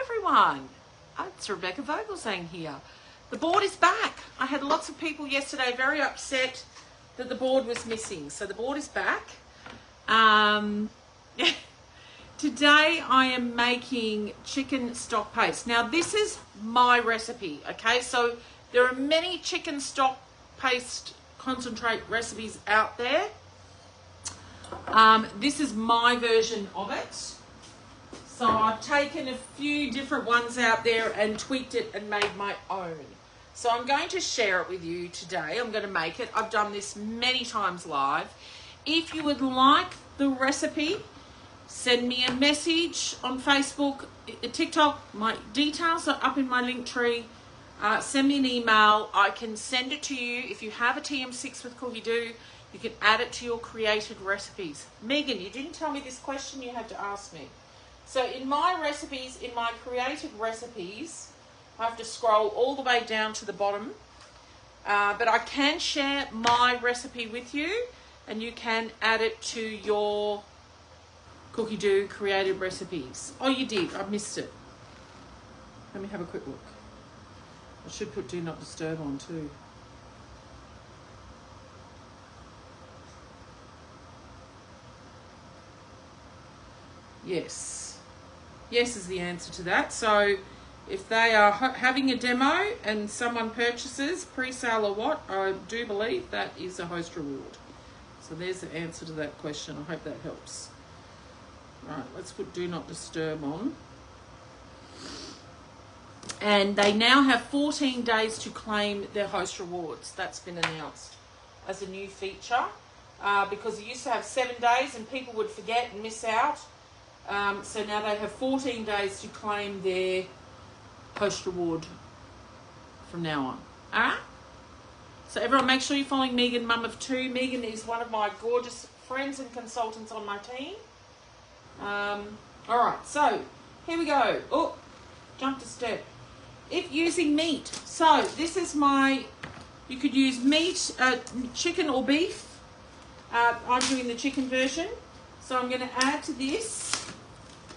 everyone. It's Rebecca Vogelzang here. The board is back. I had lots of people yesterday very upset that the board was missing. So the board is back. Today I am making chicken stock paste. Now this is my recipe, okay? So there are many chicken stock paste concentrate recipes out there. This is my version of it. So I've taken a few different ones out there and tweaked it and made my own. So I'm going to share it with you today. I'm going to make it. I've done this many times live. If you would like the recipe, send me a message on Facebook, TikTok. My details are up in my link tree. Send me an email. I can send it to you. If you have a TM6 with Cookie Do, you can add it to your created recipes. Megan, you didn't tell me this question. You had to ask me. So in my recipes, in my created recipes, I have to scroll all the way down to the bottom. But I can share my recipe with you, and you can add it to your Cookie Do created recipes. Oh, you did. I missed it. Let me have a quick look. I should put Do Not Disturb on too. Yes. Yes is the answer to that. So if they are having a demo and someone purchases, pre-sale or what, I do believe that is a host reward. So there's the answer to that question. I hope that helps. Right, let's put Do Not Disturb on. And they now have 14 days to claim their host rewards. That's been announced as a new feature because it used to have 7 days and people would forget and miss out. So now they have 14 days to claim their host reward from now on. Alright? So everyone make sure you're following Megan, mum of two. Megan is one of my gorgeous friends and consultants on my team. Alright, so here we go. Oh, jumped a step. If using meat. So this is my, you could use meat, chicken or beef. I'm doing the chicken version. So I'm going to add to this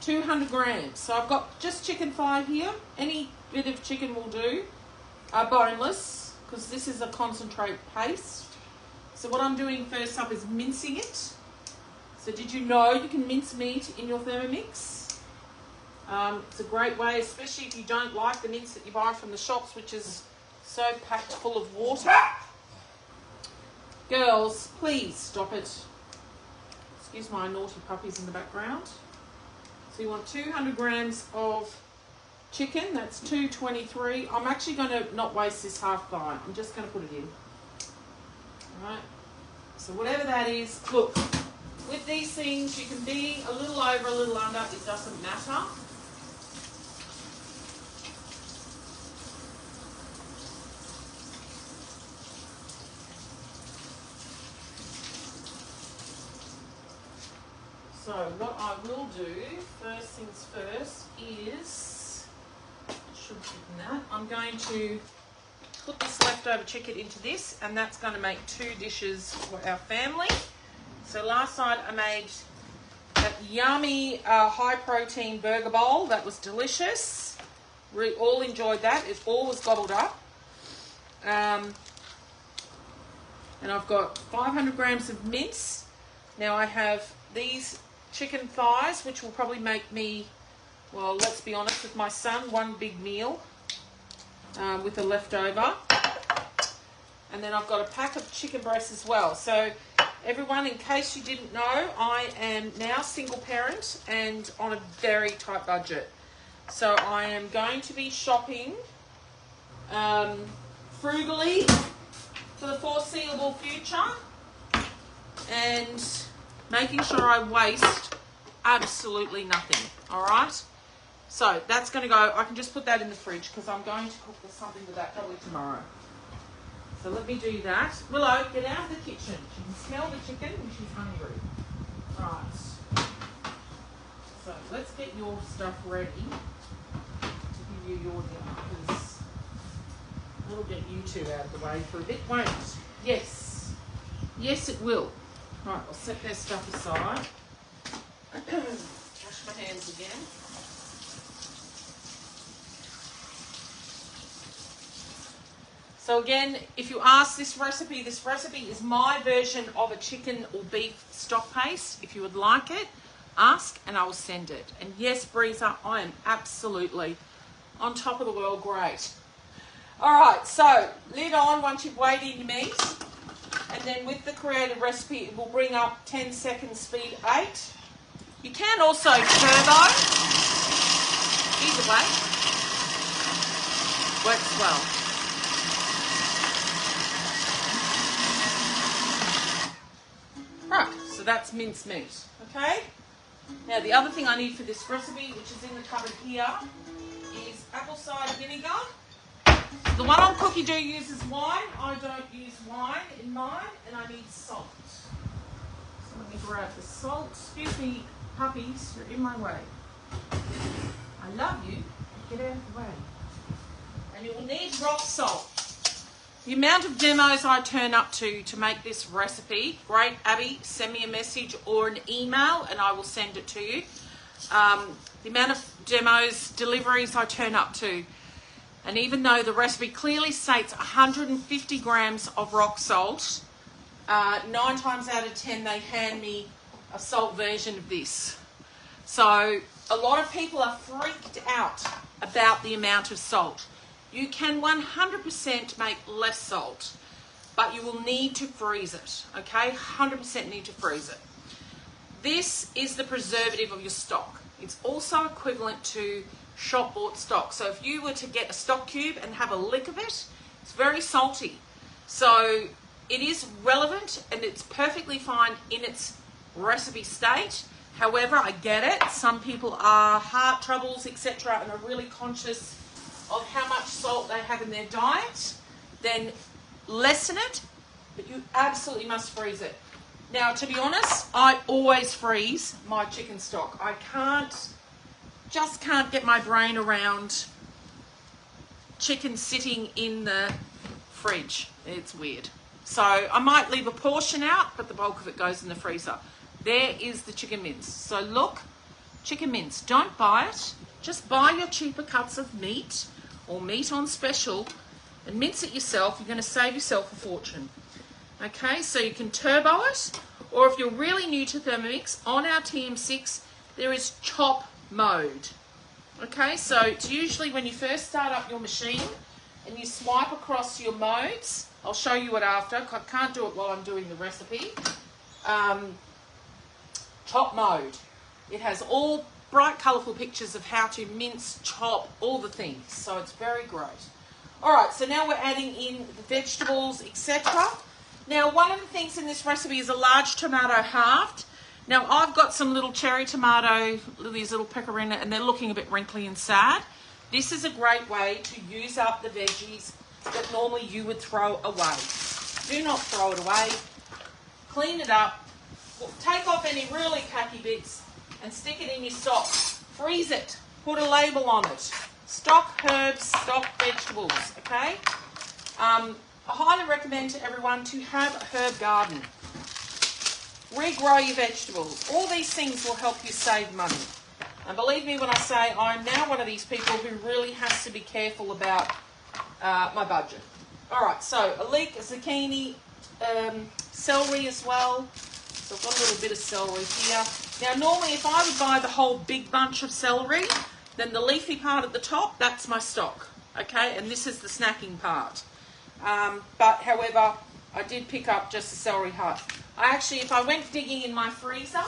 200 grams. So I've got just chicken thigh here. Any bit of chicken will do. Boneless, because this is a concentrate paste. So what I'm doing first up is mincing it. So did you know you can mince meat in your Thermomix? It's a great way, especially if you don't like the mince that you buy from the shops, which is so packed full of water. Girls, please stop it. Excuse my naughty puppies in the background. So you want 200 grams of chicken. That's 223. I'm actually going to not waste this half thigh. I'm just going to put it in. All right. So whatever that is, look, with these things, you can be a little over, a little under. It doesn't matter. So what I will do, first things first, is, should put that, I'm going to put this leftover chicken into this, and that's going to make 2 dishes for our family. So last night I made that yummy high protein burger bowl. That was delicious. We all enjoyed that. It all was gobbled up. And I've got 500 grams of mince. Now I have these chicken thighs, which will probably make me, well, let's be honest, with my son, 1 big meal with the leftover. And then I've got a pack of chicken breasts as well. So everyone, in case you didn't know, I am now single parent and on a very tight budget. So I am going to be shopping frugally for the foreseeable future and making sure I waste absolutely nothing. All right? So that's going to go, I can just put that in the fridge because I'm going to cook something with that probably tomorrow. So let me do that. Willow, get out of the kitchen. She can smell the chicken and she's hungry. Right. So let's get your stuff ready to give you your dinner because we'll get you two out of the way for a bit, won't it? Yes. Yes, it will. Right, I'll set their stuff aside. Wash my hands again. So again, if you ask this recipe is my version of a chicken or beef stock paste. If you would like it, ask and I will send it. And yes, Breezer, I am absolutely on top of the world great. All right, so lid on once you've weighed in your meat. And then with the created recipe, it will bring up 10 seconds, speed 8. You can also turbo. Either way, works well. Right, so that's minced meat, okay? Now the other thing I need for this recipe, which is in the cupboard here, is apple cider vinegar. The one on Cookie Dough uses wine. I don't use wine in mine, and I need salt. So let me grab the salt. Excuse me, puppies, you're in my way. I love you. Get out of the way. And you will need rock salt. The amount of demos I turn up to make this recipe, great, Abby, send me a message or an email and I will send it to you. The amount of demos, deliveries I turn up to, and even though the recipe clearly states 150 grams of rock salt, 9 times out of 10 they hand me a salt version of this. So a lot of people are freaked out about the amount of salt. You can 100% make less salt, but you will need to freeze it, okay? 100% need to freeze it. This is the preservative of your stock. It's also equivalent to shop bought stock. So if you were to get a stock cube and have a lick of it, it's very salty. So it is relevant and it's perfectly fine in its recipe state. However, I get it. Some people are heart troubles, etc., and are really conscious of how much salt they have in their diet. Then lessen it, but you absolutely must freeze it. Now, to be honest, I always freeze my chicken stock. I just can't get my brain around chicken sitting in the fridge. It's weird. So I might leave a portion out, but the bulk of it goes in the freezer. There is the chicken mince. So look, chicken mince, don't buy it. Just buy your cheaper cuts of meat or meat on special and mince it yourself. You're going to save yourself a fortune. Okay, so you can turbo it, or if you're really new to Thermomix, on our TM6 there is chop mode. Okay, so it's usually when you first start up your machine and you swipe across your modes. I'll show you it after. I can't do it while I'm doing the recipe. Chop mode. It has all bright colourful pictures of how to mince, chop, all the things. So it's very great. Alright, so now we're adding in the vegetables, etc. Now one of the things in this recipe is a large tomato halved. Now I've got some little cherry tomato, these little pecorino, and they're looking a bit wrinkly and sad. This is a great way to use up the veggies that normally you would throw away. Do not throw it away. Clean it up. Take off any really tacky bits and stick it in your stock. Freeze it. Put a label on it. Stock herbs, stock vegetables, okay? I highly recommend to everyone to have a herb garden. Regrow your vegetables. All these things will help you save money. And believe me when I say I'm now one of these people who really has to be careful about my budget. Alright, so a leek, a zucchini, celery as well. So I've got a little bit of celery here. Now normally if I would buy the whole big bunch of celery, then the leafy part at the top, that's my stock. Okay, and this is the snacking part. But however, I did pick up just the celery heart. If I went digging in my freezer,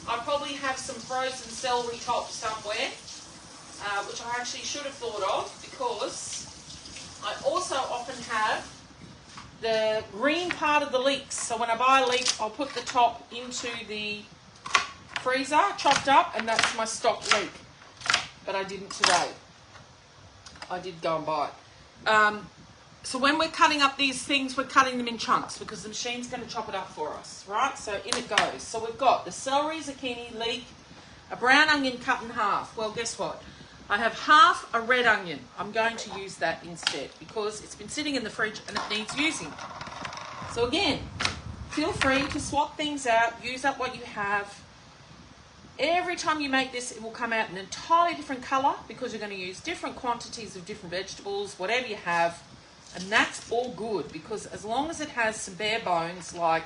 I probably have some frozen celery tops somewhere, which I actually should have thought of, because I also often have the green part of the leeks. So when I buy a leek, I'll put the top into the freezer, chopped up, and that's my stock leek. But I didn't today. I did go and buy it. So when we're cutting up these things, we're cutting them in chunks because the machine's going to chop it up for us, right? So in it goes. So we've got the celery, zucchini, leek, a brown onion cut in half. Well, guess what? I have half a red onion. I'm going to use that instead because it's been sitting in the fridge and it needs using. So again, feel free to swap things out, use up what you have. Every time you make this, it will come out an entirely different colour because you're going to use different quantities of different vegetables, whatever you have. And that's all good because as long as it has some bare bones like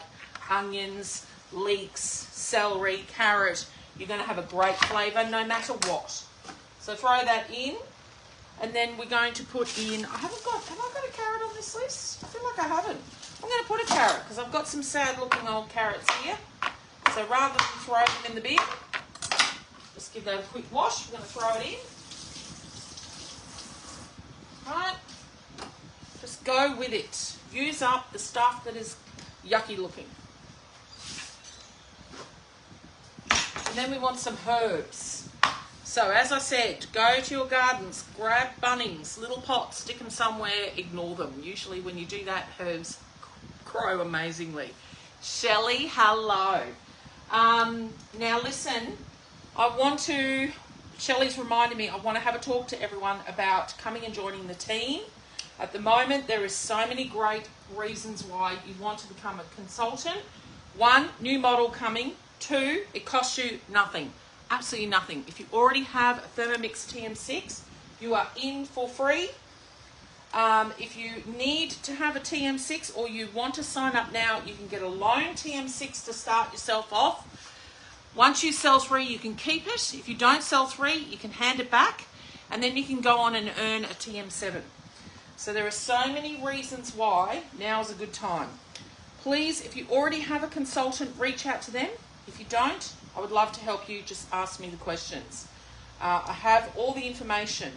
onions, leeks, celery, carrot, you're going to have a great flavour no matter what. So throw that in, and then we're going to put in, have I got a carrot on this list? I feel like I haven't. I'm going to put a carrot because I've got some sad looking old carrots here. So rather than throw them in the bin, just give that a quick wash. We're going to throw it in. Right. Just go with it. Use up the stuff that is yucky looking. And then we want some herbs. So as I said, go to your gardens, grab Bunnings, little pots, stick them somewhere, ignore them. Usually when you do that, herbs grow amazingly. Shelley, hello. Now listen, Shelley's reminded me, I want to have a talk to everyone about coming and joining the team. At the moment, there is so many great reasons why you want to become a consultant. 1, new model coming. 2, it costs you nothing. Absolutely nothing. If you already have a Thermomix TM6, you are in for free. If you need to have a TM6 or you want to sign up now, you can get a loan TM6 to start yourself off. Once you sell 3, you can keep it. If you don't sell 3, you can hand it back, and then you can go on and earn a TM7. So there are so many reasons why now is a good time. Please, if you already have a consultant, reach out to them. If you don't, I would love to help you. Just ask me the questions. I have all the information.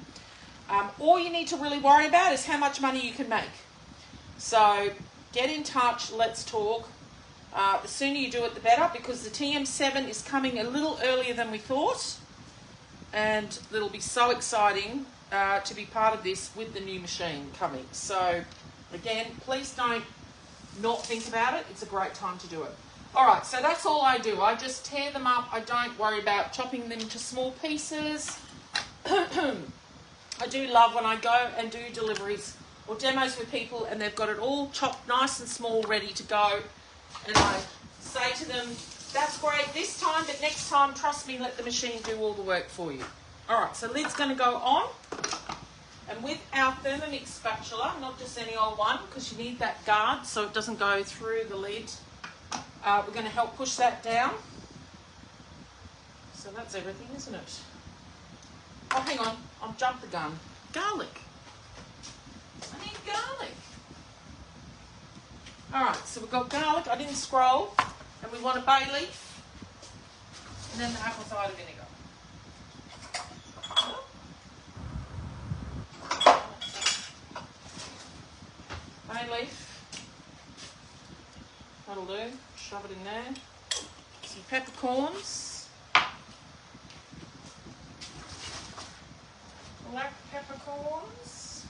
All you need to really worry about is how much money you can make. So get in touch, let's talk. The sooner you do it, the better, because the TM7 is coming a little earlier than we thought, and it'll be so exciting to be part of this with the new machine coming. So again, please don't not think about it. It's a great time to do it. All right, so that's all I do. I just tear them up. I don't worry about chopping them into small pieces. I do love when I go and do deliveries or demos with people and they've got it all chopped nice and small, ready to go. And I say to them, that's great this time, but next time, trust me, let the machine do all the work for you. All right, so lid's going to go on. And with our Thermomix spatula, not just any old one, because you need that guard so it doesn't go through the lid, we're going to help push that down. So that's everything, isn't it? Oh, hang on, I've jumped the gun. Garlic. I need garlic. All right, so we've got garlic. I didn't scroll. And we want a bay leaf. And then the apple cider vinegar. Bay leaf. That'll do. Shove it in there. Some peppercorns. Black peppercorns.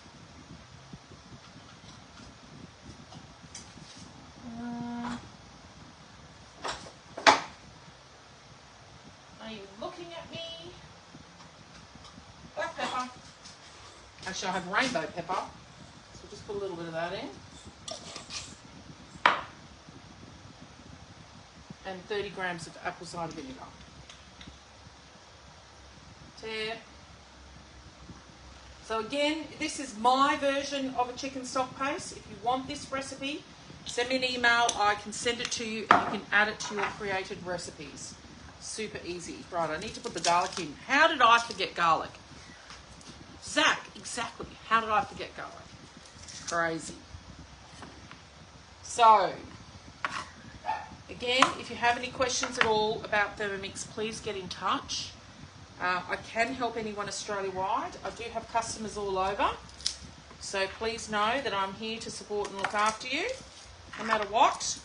Are you looking at me? Black pepper. Actually, I have rainbow pepper, so just put a little bit of that in. And 30 grams of apple cider vinegar. Tear. So again, this is my version of a chicken stock paste. If you want this recipe, send me an email. I can send it to you and you can add it to your created recipes. Super easy. Right, I need to put the garlic in. How did I forget garlic? Zach, exactly. How did I forget garlic? Crazy. So, again, if you have any questions at all about Thermomix, please get in touch. I can help anyone Australia-wide. I do have customers all over. So please know that I'm here to support and look after you, no matter what.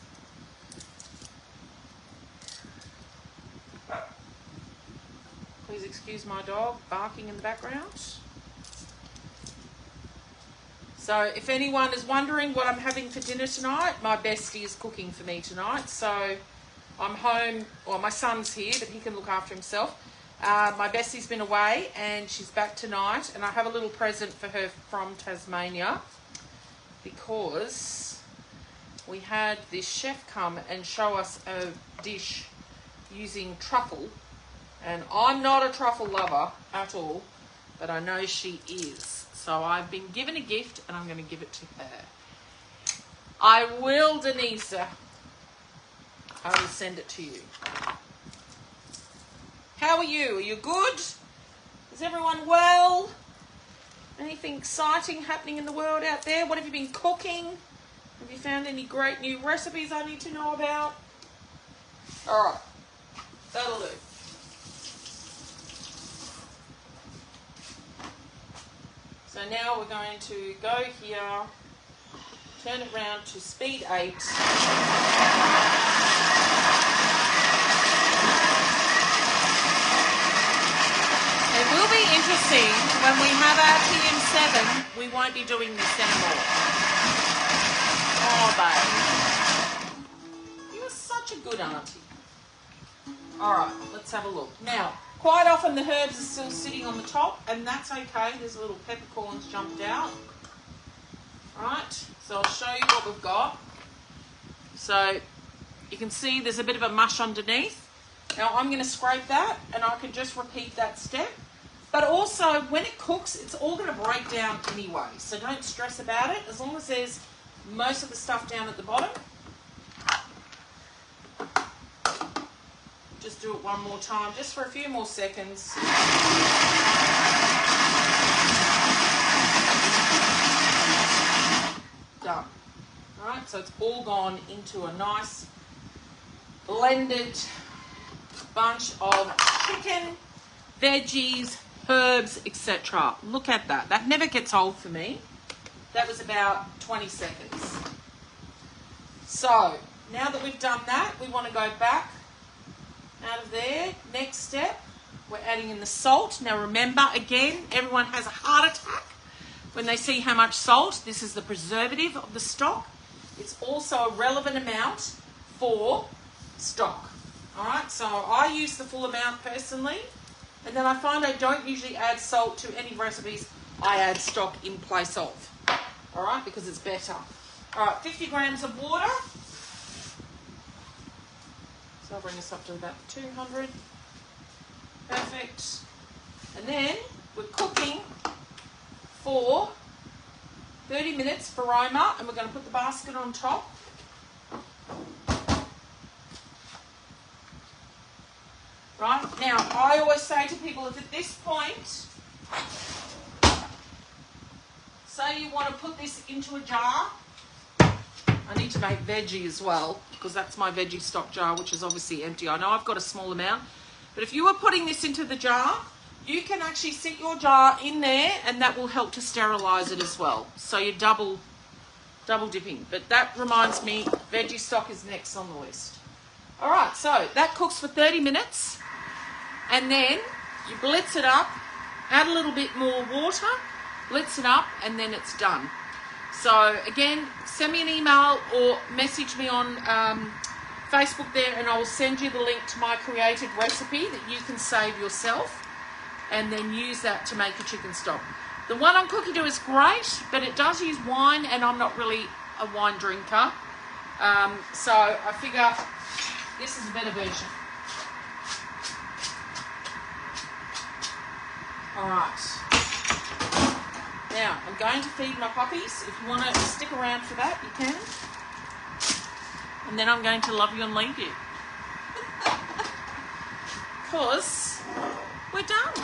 Please excuse my dog barking in the background. So if anyone is wondering what I'm having for dinner tonight, my bestie is cooking for me tonight. So I'm home, well, my son's here, but he can look after himself. My bestie's been away and she's back tonight, and I have a little present for her from Tasmania because we had this chef come and show us a dish using truffle, and I'm not a truffle lover at all, but I know she is. So I've been given a gift and I'm going to give it to her. I will, Denise. I will send it to you. How are you? Are you good? Is everyone well? Anything exciting happening in the world out there? What have you been cooking? Have you found any great new recipes I need to know about? All right, that'll do. So now we're going to go here, turn it round to speed 8. It will be interesting when we have our PM7, we won't be doing this anymore. Oh, babe. You're such a good auntie. All right, let's have a look. Now, quite often the herbs are still sitting on the top, and that's okay. There's a little peppercorns jumped out. All right, so I'll show you what we've got. So you can see there's a bit of a mush underneath. Now I'm going to scrape that, and I can just repeat that step. But also, when it cooks, it's all going to break down anyway, so don't stress about it. As long as there's most of the stuff down at the bottom. Just do it one more time, just for a few more seconds. Done. All right, so it's all gone into a nice blended bunch of chicken, veggies, herbs, etc. Look at that. That never gets old for me. That was about 20 seconds. So, now that we've done that, we want to go back out of there. Next step, we're adding in the salt. Now remember, again, everyone has a heart attack when they see how much salt. This is the preservative of the stock. It's also a relevant amount for stock. All right, so I use the full amount personally, and then I find I don't usually add salt to any recipes I add stock in place of. All right, because it's better. All right, 50 grams of water. So I'll bring this up to about 200. Perfect. And then we're cooking for 30 minutes for Roma, and we're going to put the basket on top. Right, now I always say to people, if at this point, say you want to put this into a jar, I need to make veggie as well, because that's my veggie stock jar, which is obviously empty. I know I've got a small amount, but if you were putting this into the jar, you can actually sit your jar in there, and that will help to sterilize it as well. So you're double dipping. But that reminds me, veggie stock is next on the list. All right, so that cooks for 30 minutes, and then you blitz it up, add a little bit more water, blitz it up, and then it's done. So again, send me an email or message me on Facebook there, and I will send you the link to my created recipe that you can save yourself and then use that to make your chicken stock. The one I'm cooking to is great, but it does use wine, and I'm not really a wine drinker. So I figure this is a better version. All right. Now, I'm going to feed my puppies. If you want to stick around for that, you can. And then I'm going to love you and leave you. Because we're done.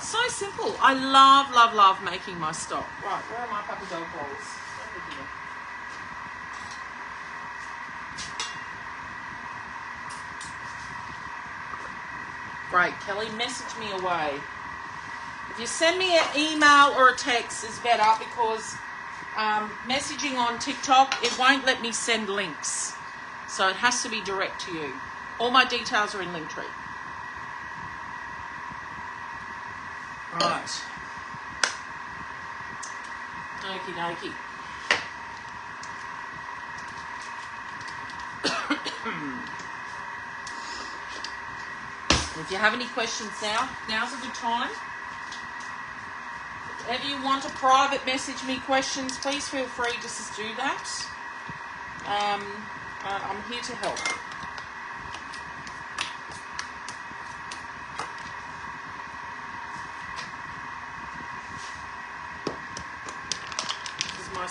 So simple. I love making my stock. Right, where are my puppy dog bowls? Over here. Great, Kelly, message me away. If you send me an email or a text is better, because messaging on TikTok, it won't let me send links. So it has to be direct to you. All my details are in Linktree. Right. Okie dokie. If you have any questions now's a good time. If you want to private message me questions, please feel free just to do that. I'm here to help.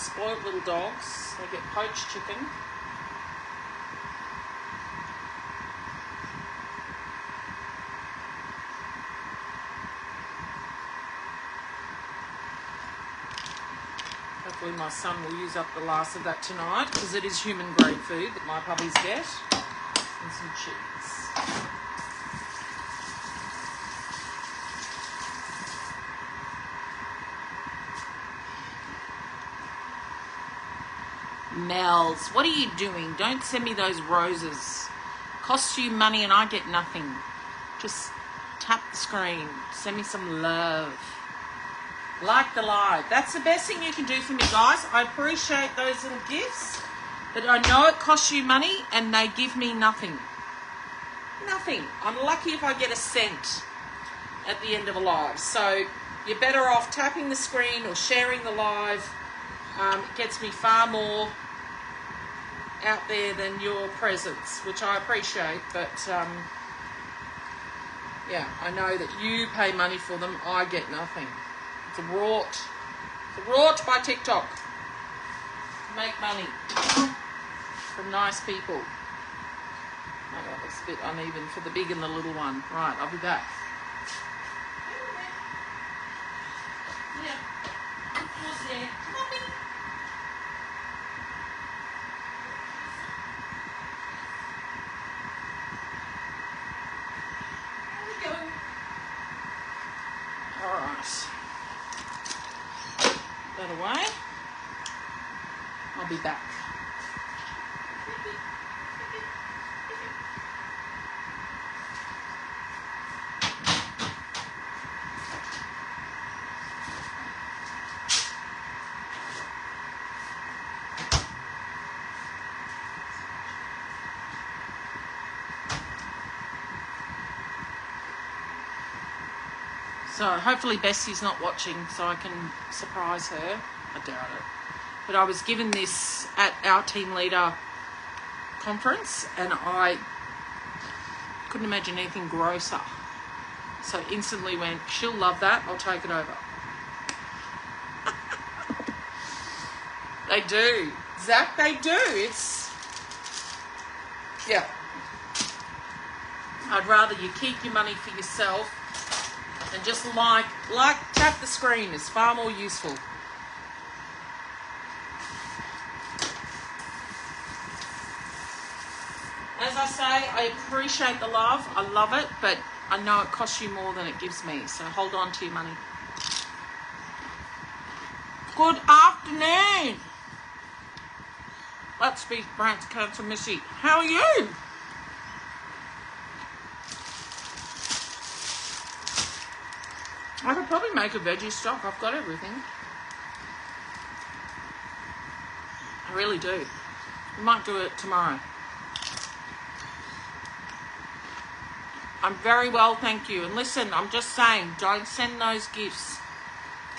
spoiled little dogs. They get poached chicken. Hopefully my son will use up the last of that tonight because it is human grade food that my puppies get. And some cheese. Mel's, what are you doing? Don't send me those roses. Costs you money and I get nothing. Just tap the screen. Send me some love. Like the live. That's the best thing you can do for me, guys. I appreciate those little gifts, but I know it costs you money and they give me nothing. Nothing. I'm lucky if I get a cent at the end of a live. So you're better off tapping the screen or sharing the live. It gets me far more out there than your presence, which I appreciate, but yeah, I know that you pay money for them. I get nothing. It's a rort. It's a rort by TikTok. Make money from nice people. Oh, that looks a bit uneven for the big and the little one. Right, I'll be back. Yeah. Who's there? Mommy. There we go. All right. That away. I'll be back. So hopefully Bessie's not watching so I can surprise her. I doubt it. But I was given this at our team leader conference and I couldn't imagine anything grosser. So instantly went, she'll love that, I'll take it over. They do. Zach, they do. It's, yeah. I'd rather you keep your money for yourself and just like tap the screen is far more useful. As I say, I appreciate the love. I love it, but I know it costs you more than it gives me. So hold on to your money. Good afternoon. Let's be Brant's Cancer Missy. How are you? I could probably make a veggie stock. I've got everything. I really do. I might do it tomorrow. I'm very well, thank you. And listen, I'm just saying, don't send those gifts.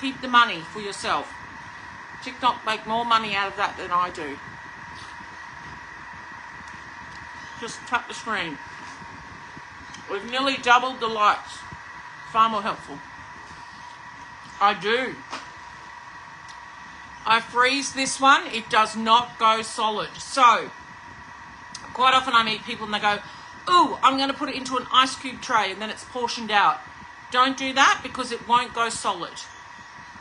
Keep the money for yourself. TikTok make more money out of that than I do. Just tap the screen. We've nearly doubled the likes. Far more helpful. I do. I freeze this one. It does not go solid. So, quite often I meet people and they go, ooh, I'm going to put it into an ice cube tray and then it's portioned out. Don't do that because it won't go solid.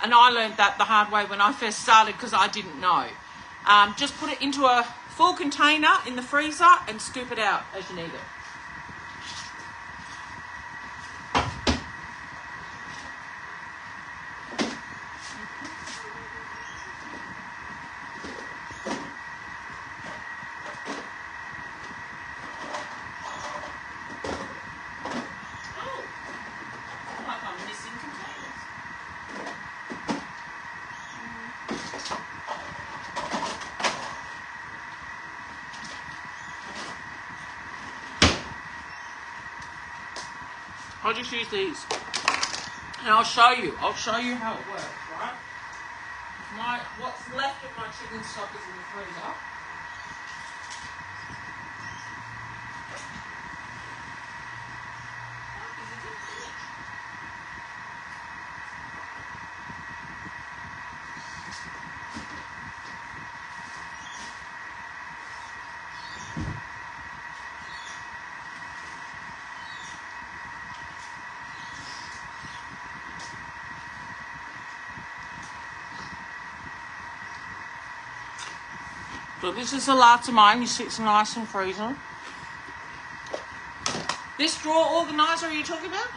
And I learned that the hard way when I first started because I didn't know. Just put it into a full container in the freezer and scoop it out as you need it. I'll just use these and I'll show you how it works, right? What's left of my chicken stock is in the freezer. So this is the last of mine. You see it's nice and freezer. This drawer organizer are you talking about?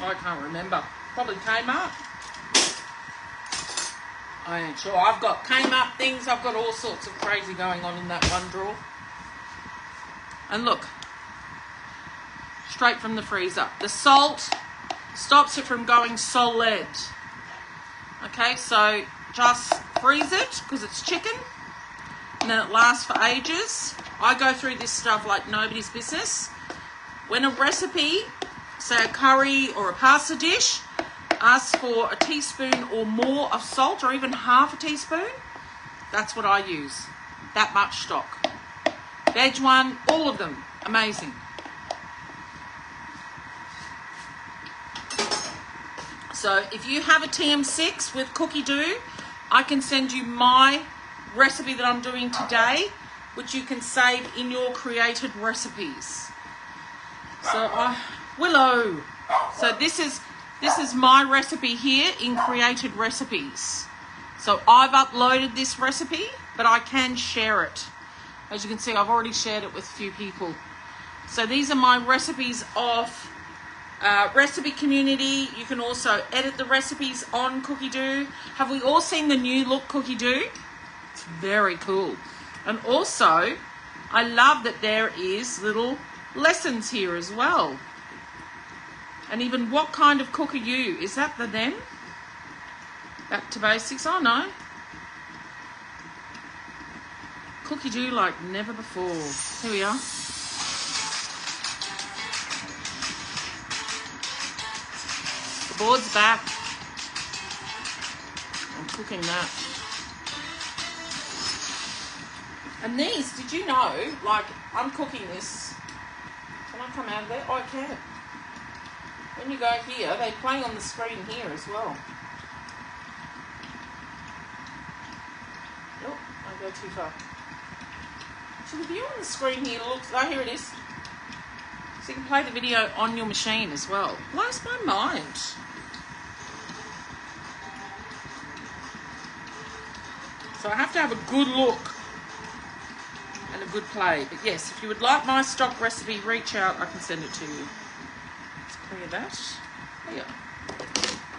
I can't remember. Probably Kmart. I ain't sure. I've got Kmart things. I've got all sorts of crazy going on in that one drawer. And look, straight from the freezer. The salt stops it from going solid. Okay, so just freeze it because it's chicken. And then it lasts for ages. I go through this stuff like nobody's business. When a recipe, say a curry or a pasta dish, asks for a teaspoon or more of salt or even half a teaspoon, that's what I use. That much stock. Veg one, all of them, amazing. So if you have a TM6 with cookie dough, I can send you my recipe that I'm doing today, which you can save in your created recipes. So Willow. So this is my recipe here in created recipes. So I've uploaded this recipe, but I can share it. As you can see, I've already shared it with a few people. So these are my recipes of recipe community. You can also edit the recipes on Cookie Dough. Have we all seen the new look Cookie Dough? It's very cool. And also, I love that there is little lessons here as well. And even what kind of cook are you? Is that the them? Back to basics? Oh no. Cookie Dough like never before. Here we are. The board's back. I'm cooking that. And these, did you know, like, I'm cooking this. Can I come out of there? Oh, I can. When you go here, they play on the screen here as well. Oh, I go too far. So the view on the screen here looks, oh, here it is. So you can play the video on your machine as well. Blows my mind. So I have to have a good look and a good play. But yes, if you would like my stock recipe, reach out. I can send it to you. Let's clear that. Here.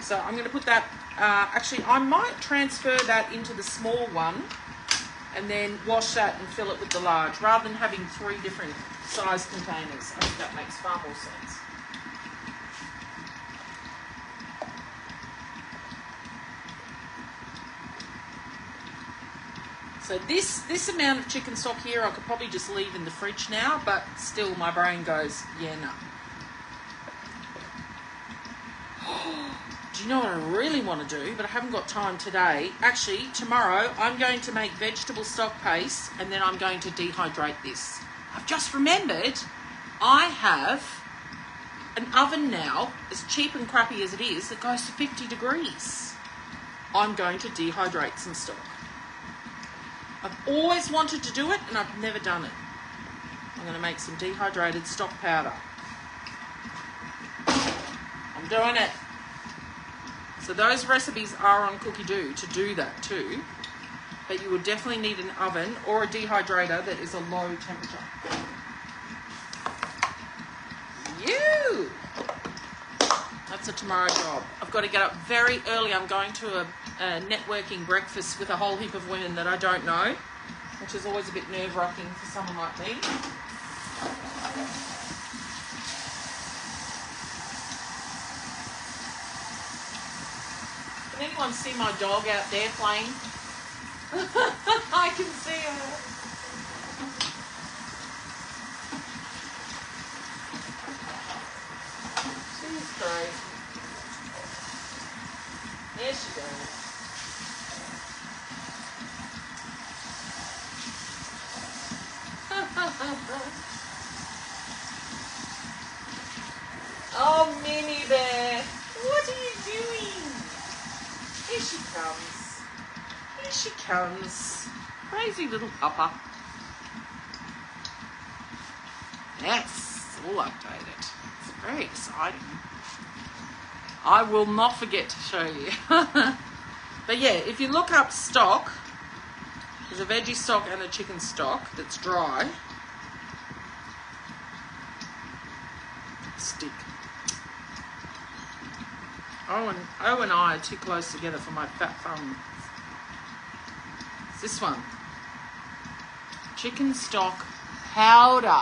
So I'm going to put that, actually I might transfer that into the small one and then wash that and fill it with the large, rather than having 3 different size containers. I think that makes far more sense. So this amount of chicken stock here, I could probably just leave in the fridge now, but still my brain goes, yeah, no. Do you know what I really want to do, but I haven't got time today? Actually, tomorrow I'm going to make vegetable stock paste and then I'm going to dehydrate this. I've just remembered I have an oven now, as cheap and crappy as it is, that goes to 50 degrees. I'm going to dehydrate some stock. I've always wanted to do it and I've never done it. I'm going to make some dehydrated stock powder. I'm doing it. So those recipes are on Cookie Dough to do that too. But you would definitely need an oven or a dehydrator that is a low temperature. That's a tomorrow job. I've got to get up very early. I'm going to a networking breakfast with a whole heap of women that I don't know, which is always a bit nerve-wracking for someone like me. Can anyone see my dog out there playing? I can see her. She's crazy. There she goes. Oh, Minnie Bear, what are you doing? Here she comes. Here she comes. Crazy little pupper. Yes, all updated. It's very exciting. I will not forget to show you. But But yeah, if you look up stock, there's a veggie stock and a chicken stock that's dry. Stick. O and I are too close together for my fat thumb. It's this one. Chicken stock powder.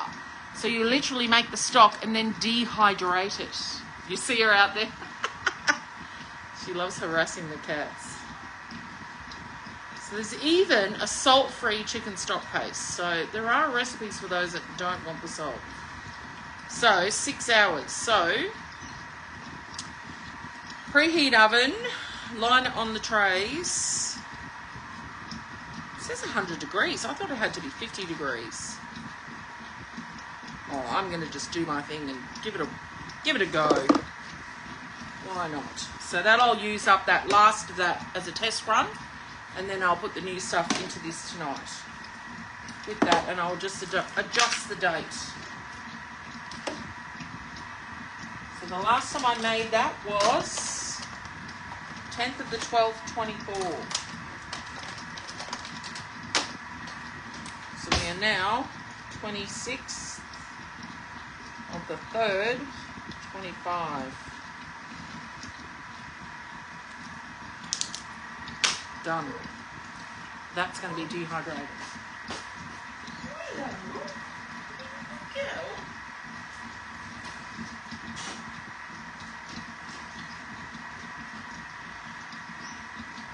So you literally make the stock and then dehydrate it. You see her out there? She loves harassing the cats. So there's even a salt-free chicken stock paste. So there are recipes for those that don't want the salt. So 6 hours. So preheat oven, line it on the trays. It says 100 degrees. I thought it had to be 50 degrees. Oh, I'm going to just do my thing and give it a go. Why not? So that'll use up that last of that as a test run, and then I'll put the new stuff into this tonight with that, and I'll just adjust the date. So the last time I made that was 10th of the 12th, 24. So we are now 26th of the 3rd, 25. Done. That's going to be dehydrated.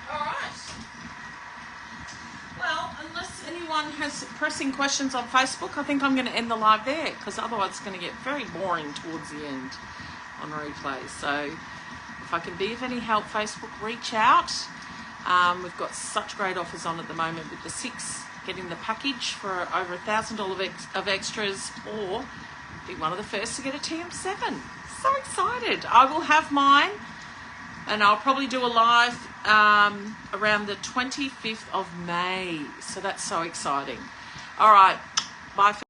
Alright. Well, unless anyone has pressing questions on Facebook, I think I'm going to end the live there, because otherwise it's going to get very boring towards the end on replay. So if I can be of any help, Facebook, reach out. We've got such great offers on at the moment with the 6 getting the package for over $1,000 of extras, or be one of the first to get a TM7. So excited. I will have mine, and I'll probably do a live around the 25th of May. So that's so exciting. All right. Bye.